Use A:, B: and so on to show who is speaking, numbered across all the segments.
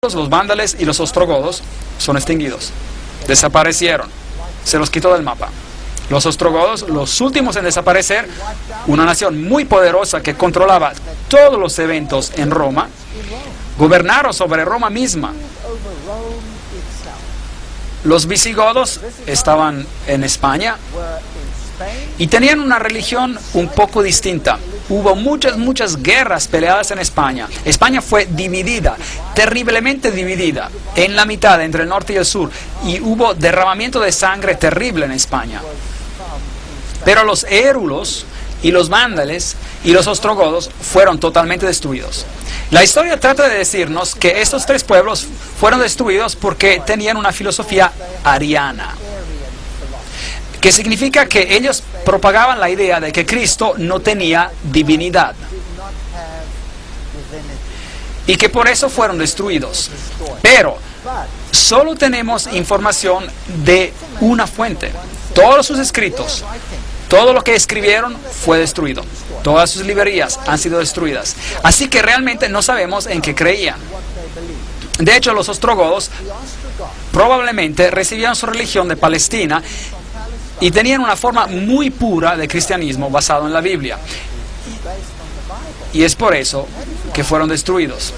A: los vándalos y los ostrogodos son extinguidos. Desaparecieron. Se los quitó del mapa. Los ostrogodos, los últimos en desaparecer, una nación muy poderosa que controlaba todos los eventos en Roma, gobernaron sobre Roma misma. Los visigodos estaban en España y tenían una religión un poco distinta. Hubo muchas guerras peleadas en España. España fue dividida, terriblemente dividida, en la mitad, entre el norte y el sur. Y hubo derramamiento de sangre terrible en España. Pero los érulos y los vándalos y los ostrogodos fueron totalmente destruidos. La historia trata de decirnos que estos tres pueblos fueron destruidos porque tenían una filosofía ariana, que significa que ellos propagaban la idea de que Cristo no tenía divinidad y que por eso fueron destruidos. Pero solo tenemos información de una fuente. Todos sus escritos, todo lo que escribieron fue destruido. Todas sus librerías han sido destruidas. Así que realmente no sabemos en qué creían. De hecho, los ostrogodos probablemente recibían su religión de Palestina y tenían una forma muy pura de cristianismo basado en la Biblia. Y es por eso que fueron destruidos.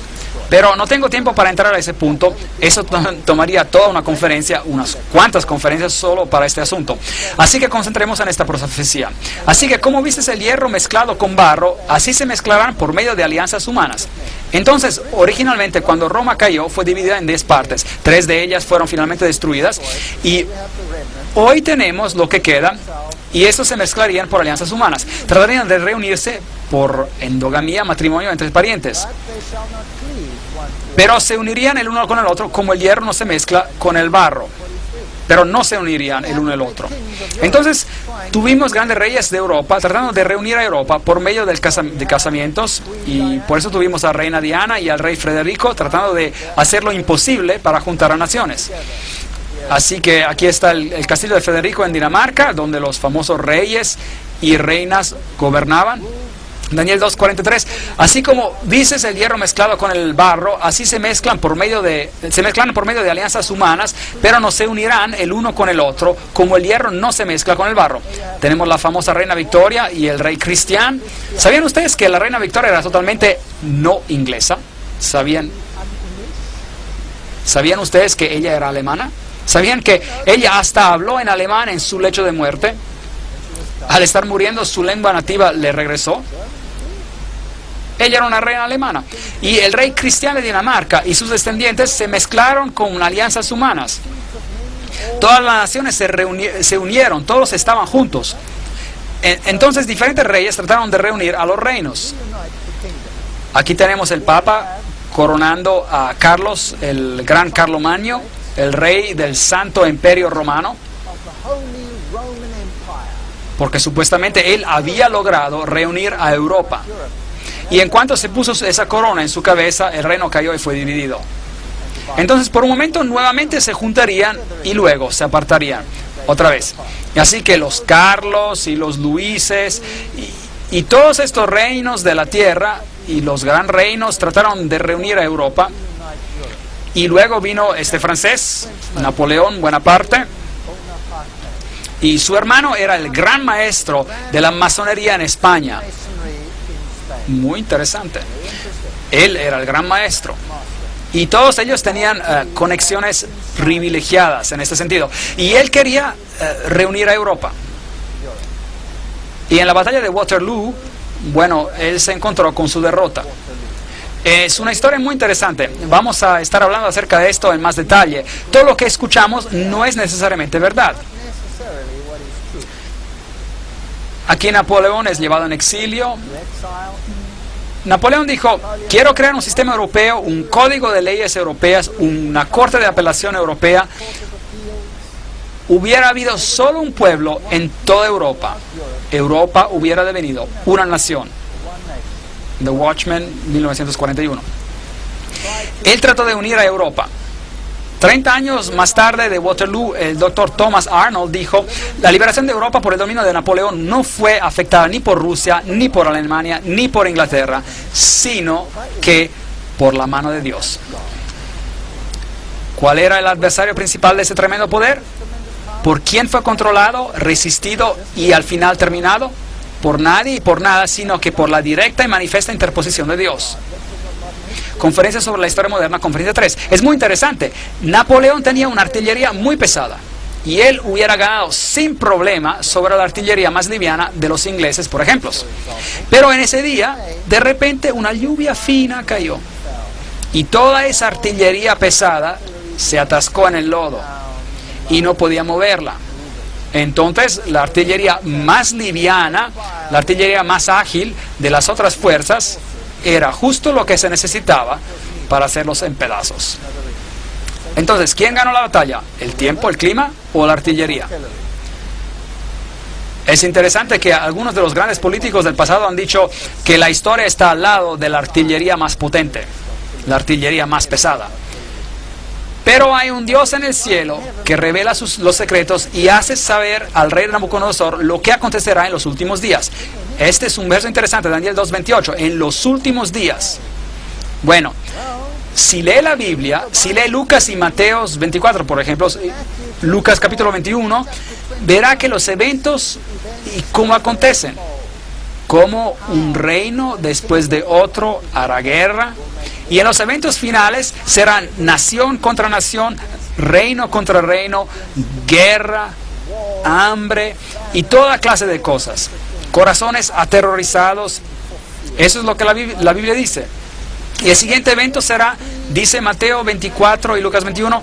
A: Pero no tengo tiempo para entrar a ese punto. Eso tomaría toda una conferencia, unas cuantas conferencias solo para este asunto. Así que concentremos en esta profecía. Así que como viste el hierro mezclado con barro, así se mezclarán por medio de alianzas humanas. Entonces, originalmente cuando Roma cayó fue dividida en 10 partes. 3 de ellas fueron finalmente destruidas. Y hoy tenemos lo que queda. Y estos se mezclarían por alianzas humanas. Tratarían de reunirse por endogamía, matrimonio entre parientes. Pero se unirían el uno con el otro como el hierro no se mezcla con el barro. Pero no se unirían el uno el otro. Entonces tuvimos grandes reyes de Europa tratando de reunir a Europa por medio de casamientos. Y por eso tuvimos a la reina Diana y al rey Federico tratando de hacer lo imposible para juntar a naciones. Así que aquí está el castillo de Federico en Dinamarca, donde los famosos reyes y reinas gobernaban. Daniel 2:43. Así como dices el hierro mezclado con el barro, así se mezclan por medio de alianzas humanas, pero no se unirán el uno con el otro, como el hierro no se mezcla con el barro. Tenemos la famosa reina Victoria y el rey Cristián. ¿Sabían ustedes que la reina Victoria era totalmente no inglesa? ¿Sabían ustedes que ella era alemana? ¿Sabían que ella hasta habló en alemán en su lecho de muerte? Al estar muriendo, su lengua nativa le regresó. Ella era una reina alemana. Y el rey Cristián de Dinamarca y sus descendientes se mezclaron con alianzas humanas. Todas las naciones se unieron, todos estaban juntos. Entonces diferentes reyes trataron de reunir a los reinos. Aquí tenemos el Papa coronando a Carlos, el gran Carlomagno, el rey del Santo Imperio Romano, porque supuestamente él había logrado reunir a Europa. Y en cuanto se puso esa corona en su cabeza, el reino cayó y fue dividido. Entonces por un momento nuevamente se juntarían y luego se apartarían otra vez. Y así que los Carlos y los Luises y todos estos reinos de la tierra y los gran reinos trataron de reunir a Europa. Y luego vino este francés, Napoleón Bonaparte, y su hermano era el gran maestro de la masonería en España. Muy interesante. Él era el gran maestro. Y todos ellos tenían conexiones privilegiadas en este sentido. Y él quería reunir a Europa. Y en la batalla de Waterloo, bueno, él se encontró con su derrota. Es una historia muy interesante. Vamos a estar hablando acerca de esto en más detalle. Todo lo que escuchamos no es necesariamente verdad. Aquí Napoleón es llevado en exilio. Napoleón dijo, quiero crear un sistema europeo, un código de leyes europeas, una corte de apelación europea. Hubiera habido solo un pueblo en toda Europa. Europa hubiera devenido una nación. The Watchmen, 1941. Él trató de unir a Europa. 30 años más tarde de Waterloo, el doctor Thomas Arnold dijo, la liberación de Europa por el dominio de Napoleón no fue afectada ni por Rusia, ni por Alemania, ni por Inglaterra, sino que por la mano de Dios. ¿Cuál era el adversario principal de ese tremendo poder? ¿Por quién fue controlado, resistido y al final terminado? Por nadie y por nada, sino que por la directa y manifiesta interposición de Dios. Conferencia sobre la historia moderna, conferencia 3. Es muy interesante. Napoleón tenía una artillería muy pesada y él hubiera ganado sin problema sobre la artillería más liviana de los ingleses, por ejemplo. Pero en ese día, de repente, una lluvia fina cayó y toda esa artillería pesada se atascó en el lodo y no podía moverla. Entonces la artillería más liviana, la artillería más ágil de las otras fuerzas, era justo lo que se necesitaba para hacerlos en pedazos. Entonces, ¿quién ganó la batalla? ¿El tiempo, el clima o la artillería? Es interesante que algunos de los grandes políticos del pasado han dicho que la historia está al lado de la artillería más potente, la artillería más pesada. Pero hay un Dios en el cielo que revela los secretos y hace saber al rey Nabucodonosor lo que acontecerá en los últimos días. Este es un verso interesante, Daniel 2:28, en los últimos días. Bueno, si lee la Biblia, si lee Lucas y Mateos 24, por ejemplo, Lucas capítulo 21, verá que los eventos y cómo acontecen. Como un reino después de otro hará guerra. Y en los eventos finales serán nación contra nación, reino contra reino, guerra, hambre y toda clase de cosas. Corazones aterrorizados. Eso es lo que la Biblia dice. Y el siguiente evento será, dice Mateo 24 y Lucas 21,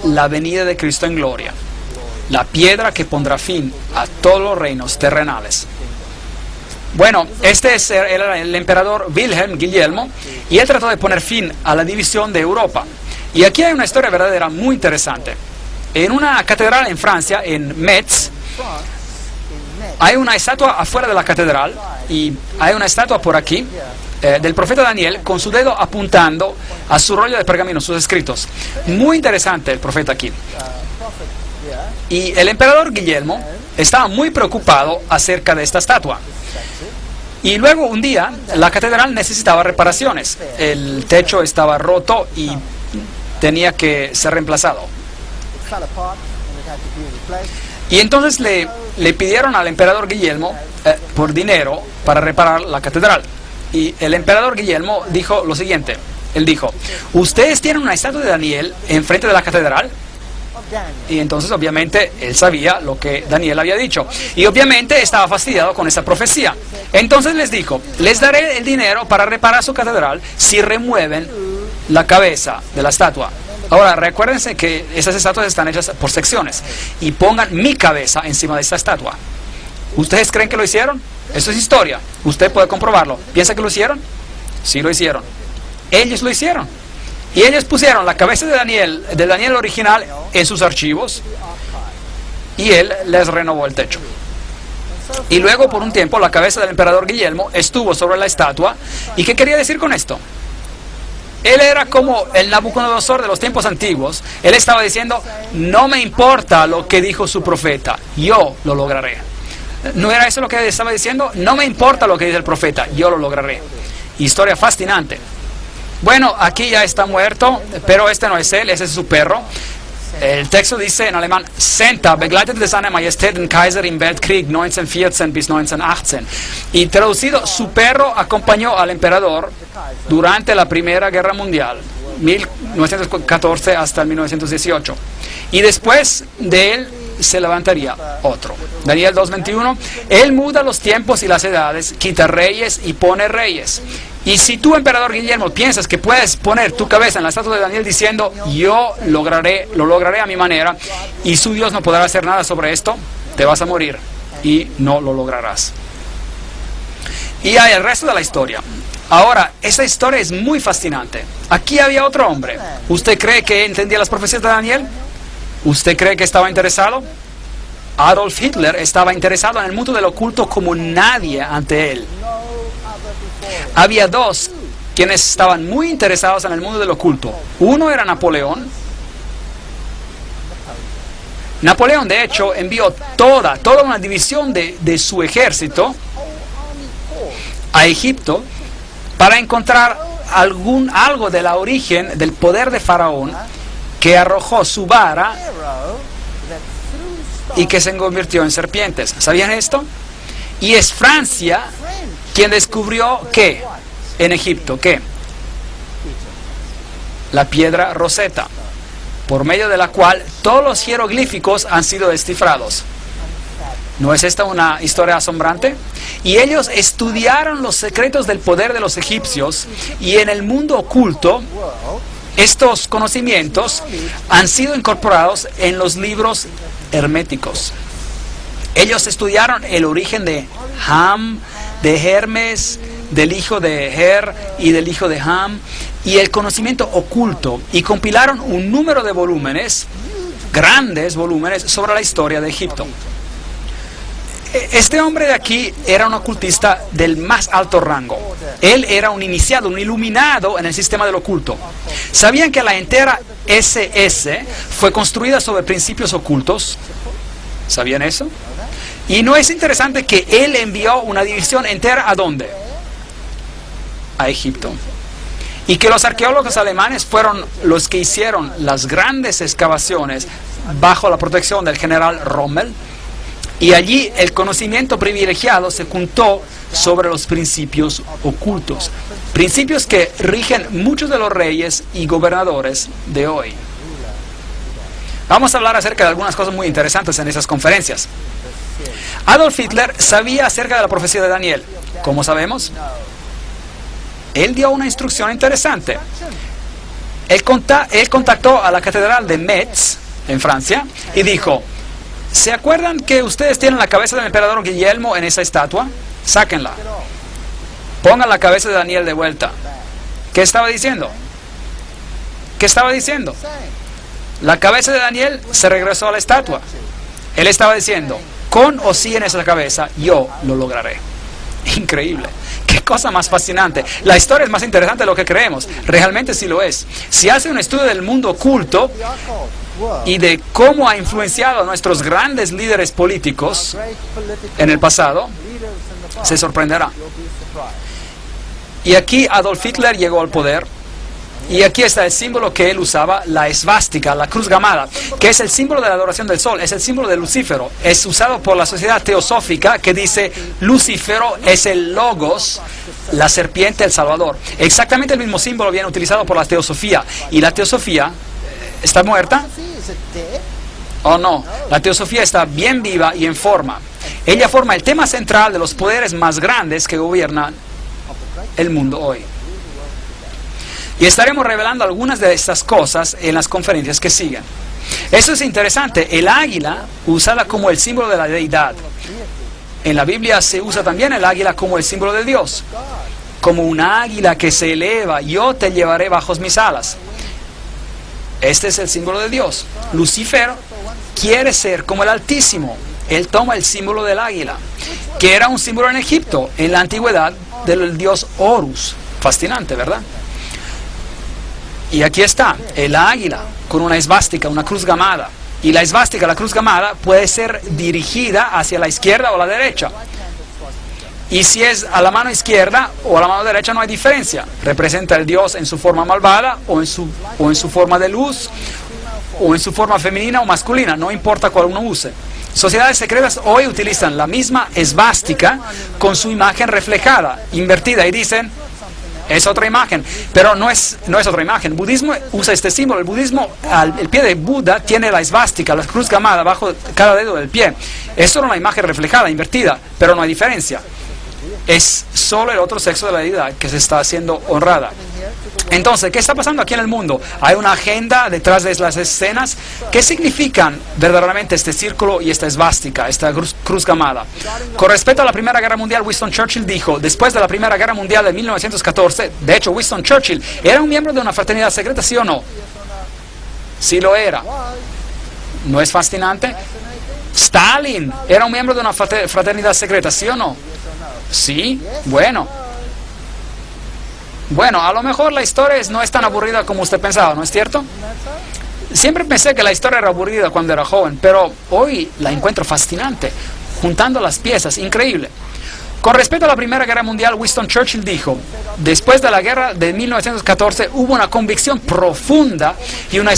A: la venida de Cristo en gloria. La piedra que pondrá fin a todos los reinos terrenales. Bueno, este era el emperador Guillermo, y él trató de poner fin a la división de Europa. Y aquí hay una historia verdadera muy interesante. En una catedral en Francia, en Metz, hay una estatua afuera de la catedral, y hay una estatua por aquí, del profeta Daniel, con su dedo apuntando a su rollo de pergamino, sus escritos. Muy interesante el profeta aquí. Y el emperador Guillermo estaba muy preocupado acerca de esta estatua. Y luego un día la catedral necesitaba reparaciones. El techo estaba roto y tenía que ser reemplazado. Y entonces le pidieron al emperador Guillermo por dinero para reparar la catedral. Y el emperador Guillermo dijo lo siguiente. Él dijo, ¿ustedes tienen una estatua de Daniel enfrente de la catedral? Y entonces obviamente él sabía lo que Daniel había dicho. Y obviamente estaba fastidiado con esa profecía. Entonces les dijo, les daré el dinero para reparar su catedral si remueven la cabeza de la estatua. Ahora recuérdense que esas estatuas están hechas por secciones. Y pongan mi cabeza encima de esta estatua. ¿Ustedes creen que lo hicieron? Eso es historia. Usted puede comprobarlo. ¿Piensa que lo hicieron? Sí lo hicieron. Ellos lo hicieron. Y ellos pusieron la cabeza de Daniel original en sus archivos y él les renovó el techo. Y luego por un tiempo la cabeza del emperador Guillermo estuvo sobre la estatua. ¿Y qué quería decir con esto? Él era como el Nabucodonosor de los tiempos antiguos. Él estaba diciendo, no me importa lo que dijo su profeta, yo lo lograré. ¿No era eso lo que estaba diciendo? No me importa lo que dice el profeta, yo lo lograré. Historia fascinante. Bueno, aquí ya está muerto, pero este no es él, ese es su perro. El texto dice en alemán, Senta begleitete seine Majestät den Kaiser im Weltkrieg 1914 bis 1918. Y traducido, su perro acompañó al emperador durante la Primera Guerra Mundial, 1914 hasta 1918. Y después de él se levantaría otro. Daniel 2:21, él muda los tiempos y las edades, quita reyes y pone reyes. Y si tú, emperador Guillermo, piensas que puedes poner tu cabeza en la estatua de Daniel diciendo, yo lo lograré a mi manera, y su Dios no podrá hacer nada sobre esto, te vas a morir y no lo lograrás. Y hay el resto de la historia. Ahora, esa historia es muy fascinante. Aquí había otro hombre. ¿Usted cree que entendía las profecías de Daniel? ¿Usted cree que estaba interesado? Adolf Hitler estaba interesado en el mundo del oculto como nadie ante él. Había dos quienes estaban muy interesados en el mundo del oculto. Uno era Napoleón. Napoleón, de hecho, envió toda una división de su ejército a Egipto para encontrar algo de la origen del poder de Faraón que arrojó su vara y que se convirtió en serpientes. ¿Sabían esto? Y es Francia quien descubrió ¿qué? En Egipto, ¿qué? La piedra Rosetta, por medio de la cual todos los jeroglíficos han sido descifrados. ¿No es esta una historia asombrante? Y ellos estudiaron los secretos del poder de los egipcios, y en el mundo oculto estos conocimientos han sido incorporados en los libros herméticos. Ellos estudiaron el origen de Ham, de Hermes, del hijo de Her y del hijo de Ham, y el conocimiento oculto, y compilaron un número de volúmenes, grandes volúmenes, sobre la historia de Egipto. Este hombre de aquí era un ocultista del más alto rango. Él era un iniciado, un iluminado en el sistema del oculto. ¿Sabían que la entera SS fue construida sobre principios ocultos? ¿Sabían eso? Y no es interesante que él envió una división entera ¿a dónde? A Egipto. Y que los arqueólogos alemanes fueron los que hicieron las grandes excavaciones bajo la protección del general Rommel. Y allí el conocimiento privilegiado se juntó sobre los principios ocultos. Principios que rigen muchos de los reyes y gobernadores de hoy. Vamos a hablar acerca de algunas cosas muy interesantes en esas conferencias. Adolf Hitler sabía acerca de la profecía de Daniel. ¿Cómo sabemos? Él dio una instrucción interesante. Él contactó a la catedral de Metz, en Francia, y dijo: ¿se acuerdan que ustedes tienen la cabeza del emperador Guillermo en esa estatua? Sáquenla. Pongan la cabeza de Daniel de vuelta. ¿Qué estaba diciendo? ¿Qué estaba diciendo? La cabeza de Daniel se regresó a la estatua. Él estaba diciendo: con o sin esa cabeza, yo lo lograré. Increíble. Qué cosa más fascinante. La historia es más interesante de lo que creemos. Realmente sí lo es. Si hace un estudio del mundo oculto y de cómo ha influenciado a nuestros grandes líderes políticos en el pasado, se sorprenderá. Y aquí Adolf Hitler llegó al poder. Y aquí está el símbolo que él usaba, la esvástica, la cruz gamada, que es el símbolo de la adoración del sol, es el símbolo de Lucífero. Es usado por la sociedad teosófica que dice: Lucífero es el logos, la serpiente, el salvador. Exactamente el mismo símbolo viene utilizado por la teosofía. Y la teosofía está muerta. ¿O no? La teosofía está bien viva y en forma. Ella forma el tema central de los poderes más grandes que gobiernan el mundo hoy. Y estaremos revelando algunas de estas cosas en las conferencias que siguen. Eso es interesante. El águila, usada como el símbolo de la deidad. En la Biblia se usa también el águila como el símbolo de Dios. Como una águila que se eleva: yo te llevaré bajo mis alas. Este es el símbolo de Dios. Lucifer quiere ser como el Altísimo. Él toma el símbolo del águila, que era un símbolo en Egipto, en la antigüedad, del dios Horus. Fascinante, ¿verdad? Y aquí está, el águila con una esvástica, una cruz gamada. Y la esvástica, la cruz gamada, puede ser dirigida hacia la izquierda o la derecha. Y si es a la mano izquierda o a la mano derecha no hay diferencia. Representa el Dios en su forma malvada o en su forma de luz, o en su forma femenina o masculina, no importa cuál uno use. Sociedades secretas hoy utilizan la misma esvástica con su imagen reflejada, invertida, y dicen: es otra imagen, pero no es otra imagen. El budismo usa este símbolo. El budismo, el pie de Buda tiene la esvástica, la cruz gamada bajo cada dedo del pie. Es solo una imagen reflejada, invertida, pero no hay diferencia. Es solo el otro sexo de la deidad que se está haciendo honrada. Entonces, ¿qué está pasando aquí en el mundo? Hay una agenda detrás de las escenas. ¿Qué significan verdaderamente este círculo y esta esvástica, esta cruz gamada? Con respecto a la Primera Guerra Mundial, Winston Churchill dijo, después de la Primera Guerra Mundial de 1914, de hecho, Winston Churchill era un miembro de una fraternidad secreta, ¿sí o no? Sí lo era. ¿No es fascinante? Stalin era un miembro de una fraternidad secreta, ¿sí o no? Sí, bueno, a lo mejor la historia no es tan aburrida como usted pensaba, ¿no es cierto? Siempre pensé que la historia era aburrida cuando era joven, pero hoy la encuentro fascinante, juntando las piezas, increíble. Con respecto a la Primera Guerra Mundial, Winston Churchill dijo, después de la guerra de 1914 hubo una convicción profunda y una